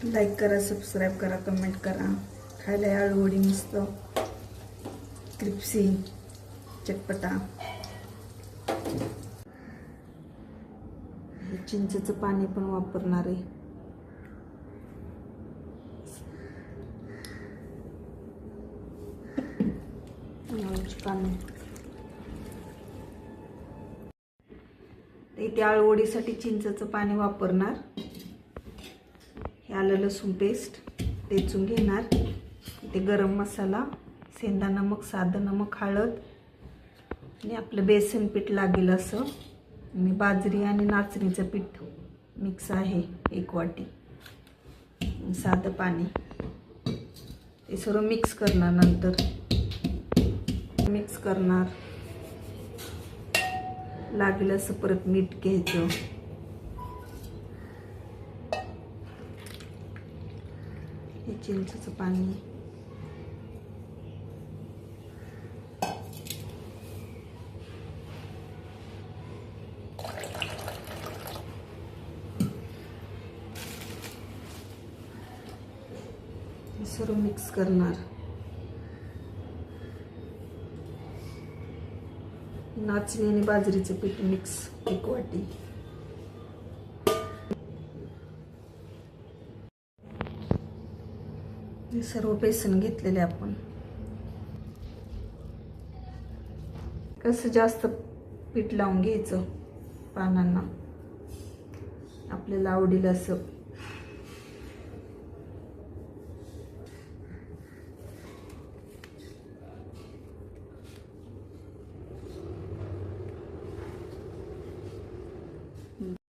Like करा, subscribe करा, comment करा. खायला आळूवडी मस्त क्रिप्सी चटपटा. चिंचेचं पाणी पण वापरणार आहे. पाणी इथे आळूवडीसाठी चिंचेचं पाणी वापरणार. हे आलं लसूण पेस्ट टेचून घेणार. इथे गरम मसाला, सेंधा नमक, साधं नमक, हळद आणि आपलं बेसन पीठ लागेल असं. आणि बाजरी आणि नाचणीचं पीठ मिक्स आहे 1 वाटी. साधं पाणी हे सर्व मिक्स करणार. नंतर मिक्स करणार. लागेल असं परत मीठ घ्यायचं. हे चिंचेचं पाणी. हे सर्व मिक्स करणार. नाचणी आणि बाजरीचं पीठ मिक्स 1 वाटी. हे सर्व बेसन घेतलेले आपण. कसं जास्त पीठ लावून घ्यायचं पानांना आपल्याला आवडेल असं.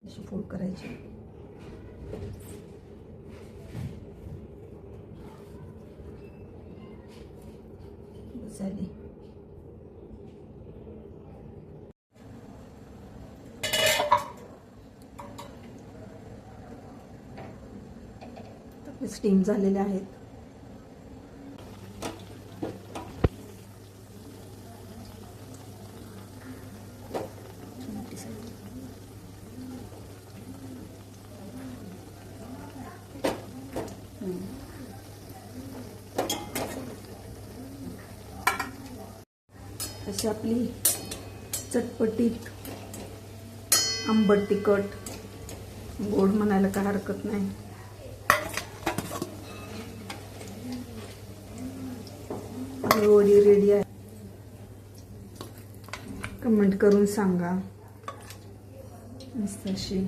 अशी फोल्ड करायची. झाली. आपले स्टीम झालेले आहेत. अशी आपली चटपटीत आंबट तिखट गोड म्हणायला काय हरकत नाही आळूवडी रेडी आहे. कमेंट करून सांगा. मस्त अशी